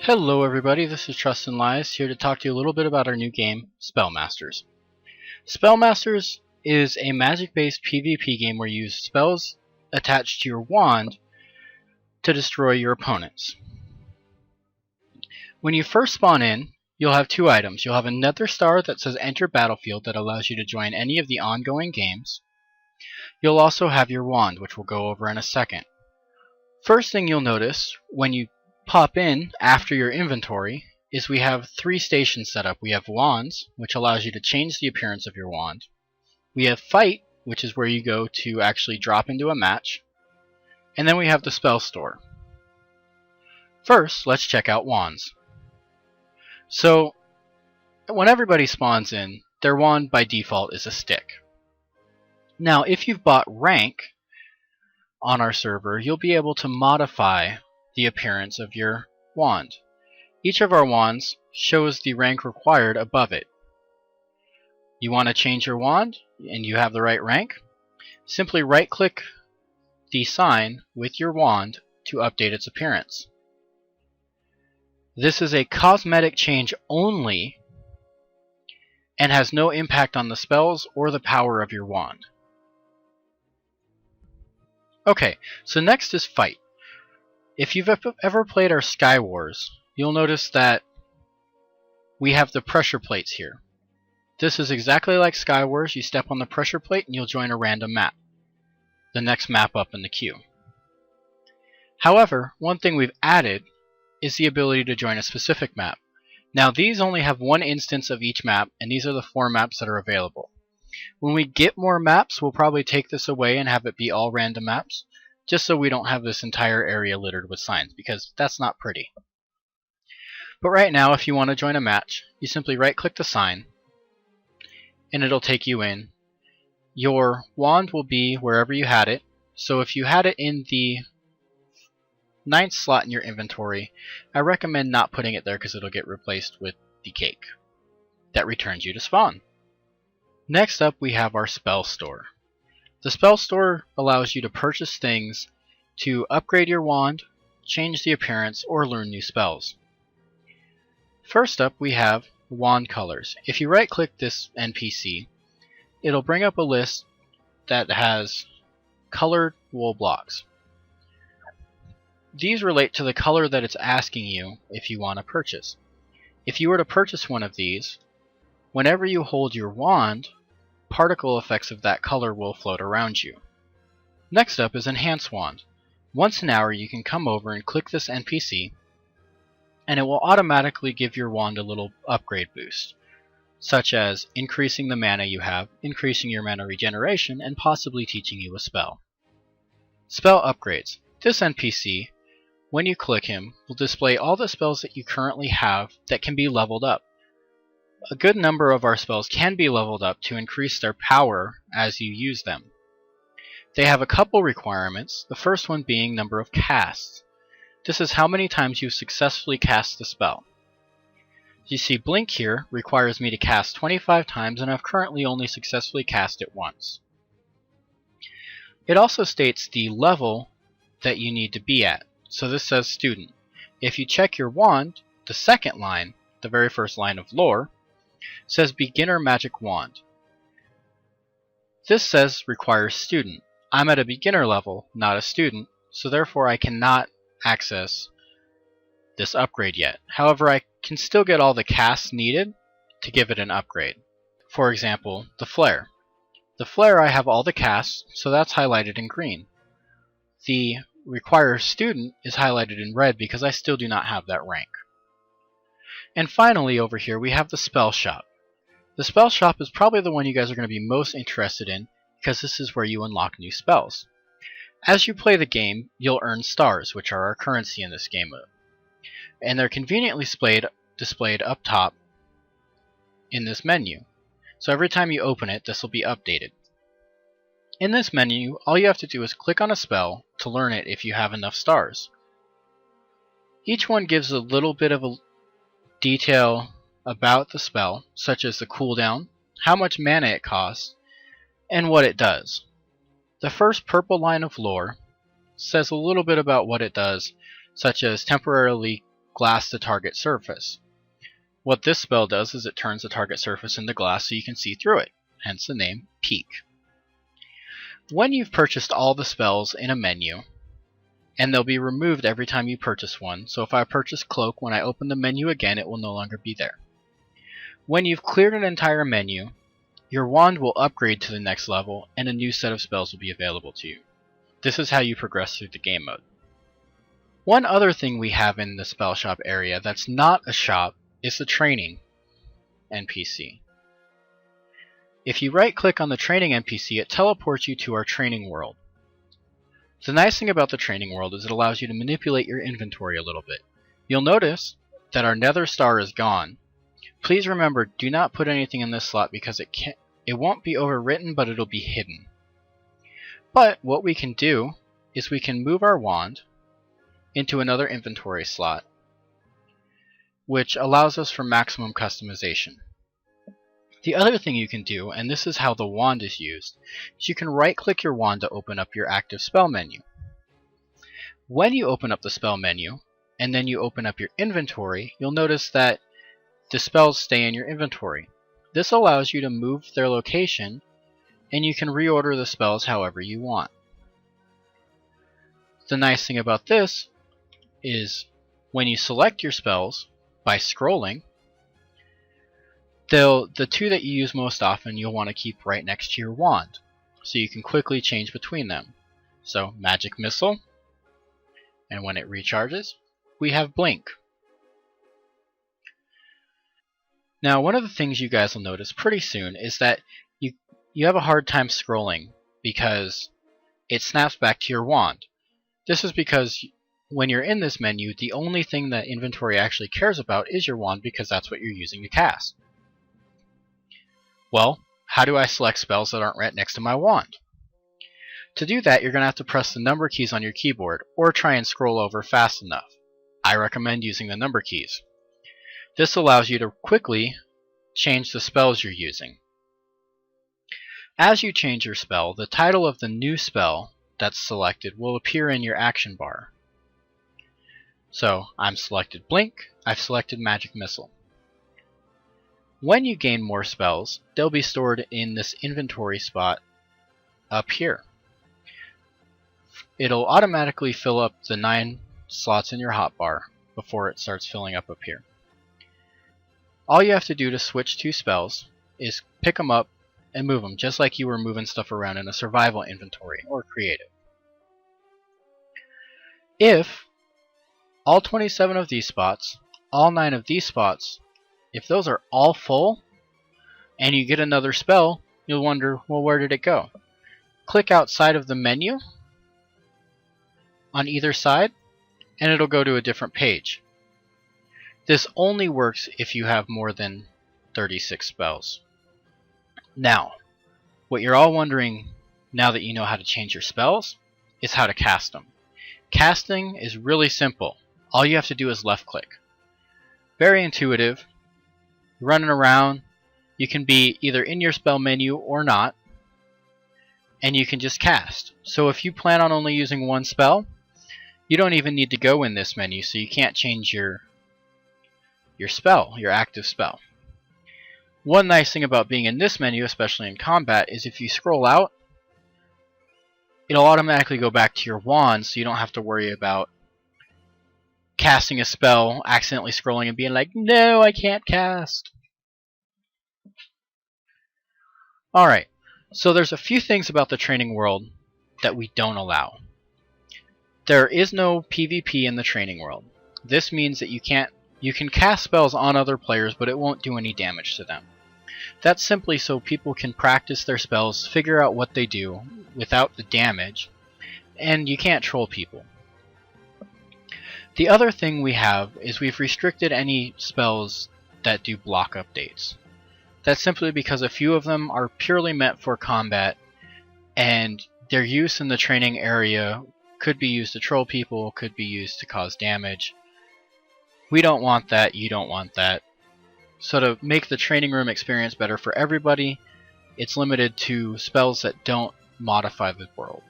Hello everybody, this is Trust and Lies here to talk to you a little bit about our new game, Spell Masters. Spell Masters is a magic-based PvP game where you use spells attached to your wand to destroy your opponents. When you first spawn in, you'll have two items. You'll have a nether star that says Enter Battlefield that allows you to join any of the ongoing games. You'll also have your wand, which we'll go over in a second. First thing you'll notice when you pop in after your inventory is we have three stations set up. We have wands, which allows you to change the appearance of your wand. We have fight, which is where you go to actually drop into a match. And then we have the spell store. First, let's check out wands. So, when everybody spawns in, their wand by default is a stick. Now, if you've bought rank on our server, you'll be able to modify the appearance of your wand. Each of our wands shows the rank required above it. You want to change your wand and you have the right rank? Simply right-click the sign with your wand to update its appearance. This is a cosmetic change only and has no impact on the spells or the power of your wand. Okay, so next is fight. If you've ever played our Sky Wars, you'll notice that we have the pressure plates here. This is exactly like Sky Wars. You step on the pressure plate and you'll join a random map, the next map up in the queue. However, one thing we've added is the ability to join a specific map. Now these only have one instance of each map, and these are the 4 maps that are available. When we get more maps, we'll probably take this away and have it be all random maps, just so we don't have this entire area littered with signs, because that's not pretty. But right now, if you want to join a match, you simply right-click the sign, and it'll take you in. Your wand will be wherever you had it, so if you had it in the 9th slot in your inventory, I recommend not putting it there because it'll get replaced with the cake. That returns you to spawn. Next up, we have our spell store. The spell store allows you to purchase things to upgrade your wand, change the appearance, or learn new spells. First up, we have wand colors. If you right-click this NPC, it'll bring up a list that has colored wool blocks. These relate to the color that it's asking you if you want to purchase. If you were to purchase one of these, whenever you hold your wand, particle effects of that color will float around you. Next up is Enhance Wand. Once an hour you can come over and click this NPC and it will automatically give your wand a little upgrade boost, such as increasing the mana you have, increasing your mana regeneration, and possibly teaching you a spell. Spell upgrades. This NPC, when you click him, will display all the spells that you currently have that can be leveled up. A good number of our spells can be leveled up to increase their power as you use them. They have a couple requirements, the first one being number of casts. This is how many times you've successfully cast the spell. You see Blink here requires me to cast 25 times, and I've currently only successfully cast it once. It also states the level that you need to be at. So this says student. If you check your wand, the second line, the very first line of lore, says beginner magic wand. This says requires student. I'm at a beginner level, not a student, so therefore I cannot access this upgrade yet. However, I can still get all the casts needed to give it an upgrade. For example, the flare. The flare I have all the casts, so that's highlighted in green. The require student is highlighted in red because I still do not have that rank. And finally, over here we have the spell shop. The spell shop is probably the one you guys are going to be most interested in because this is where you unlock new spells. As you play the game, you'll earn stars, which are our currency in this game mode. And they're conveniently displayed up top in this menu. So every time you open it, this will be updated. In this menu, all you have to do is click on a spell to learn it if you have enough stars. Each one gives a little bit of a detail about the spell, such as the cooldown, how much mana it costs, and what it does. The first purple line of lore says a little bit about what it does, such as temporarily glass the target surface. What this spell does is it turns the target surface into glass so you can see through it, hence the name Peek. When you've purchased all the spells in a menu, and they'll be removed every time you purchase one, so if I purchase Cloak, when I open the menu again it will no longer be there. When you've cleared an entire menu, your wand will upgrade to the next level and a new set of spells will be available to you. This is how you progress through the game mode. One other thing we have in the spell shop area that's not a shop is the training NPC. If you right click on the training NPC, it teleports you to our training world. The nice thing about the training world is it allows you to manipulate your inventory a little bit. You'll notice that our nether star is gone. Please remember, do not put anything in this slot because it won't be overwritten, but it'll be hidden. But what we can do is we can move our wand into another inventory slot, which allows us for maximum customization. The other thing you can do, and this is how the wand is used, is you can right click your wand to open up your active spell menu. When you open up the spell menu, and then you open up your inventory, you'll notice that the spells stay in your inventory. This allows you to move their location, and you can reorder the spells however you want. The nice thing about this is when you select your spells by scrolling, the two that you use most often you'll want to keep right next to your wand, so you can quickly change between them. So Magic Missile, and when it recharges, we have Blink. Now one of the things you guys will notice pretty soon is that you have a hard time scrolling because it snaps back to your wand. This is because when you're in this menu, the only thing that inventory actually cares about is your wand because that's what you're using to cast. Well, how do I select spells that aren't right next to my wand? To do that, you're going to have to press the number keys on your keyboard or try and scroll over fast enough. I recommend using the number keys. This allows you to quickly change the spells you're using. As you change your spell, the title of the new spell that's selected will appear in your action bar. So I'm selected Blink, I've selected Magic Missile. When you gain more spells, they'll be stored in this inventory spot up here. It'll automatically fill up the 9 slots in your hotbar before it starts filling up here. All you have to do to switch 2 spells is pick them up and move them, just like you were moving stuff around in a survival inventory or creative. If all 27 of these spots, all 9 of these spots, if those are all full and you get another spell, you'll wonder, well, where did it go? Click outside of the menu on either side and it'll go to a different page. This only works if you have more than 36 spells. Now, what you're all wondering now that you know how to change your spells is how to cast them. Casting is really simple. All you have to do is left click. Very intuitive. Running around, you can be either in your spell menu or not, and you can just cast. So if you plan on only using one spell, you don't even need to go in this menu, so you can't change your spell, your active spell. One nice thing about being in this menu, especially in combat, is if you scroll out, it'll automatically go back to your wand, so you don't have to worry about casting a spell, accidentally scrolling and being like, no, I can't cast. Alright, so there's a few things about the training world that we don't allow. There is no PvP in the training world. This means that you can cast spells on other players, but it won't do any damage to them. That's simply so people can practice their spells, figure out what they do without the damage, and you can't troll people. The other thing we have is we've restricted any spells that do block updates. That's simply because a few of them are purely meant for combat, and their use in the training area could be used to troll people, could be used to cause damage. We don't want that, you don't want that. So to make the training room experience better for everybody, it's limited to spells that don't modify the world.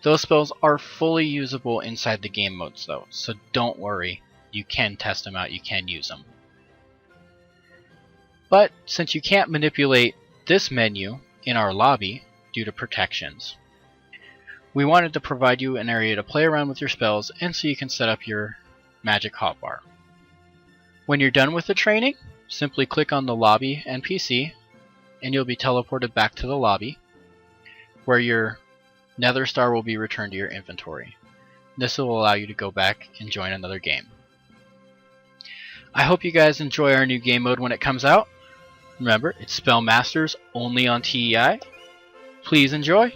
Those spells are fully usable inside the game modes though, so don't worry. you can test them out, you can use them. But since you can't manipulate this menu in our lobby due to protections, we wanted to provide you an area to play around with your spells and so you can set up your magic hotbar. When you're done with the training, simply click on the lobby NPC and you'll be teleported back to the lobby where your Nether Star will be returned to your inventory. This will allow you to go back and join another game. I hope you guys enjoy our new game mode when it comes out. Remember, it's Spell Masters only on TEI. Please enjoy.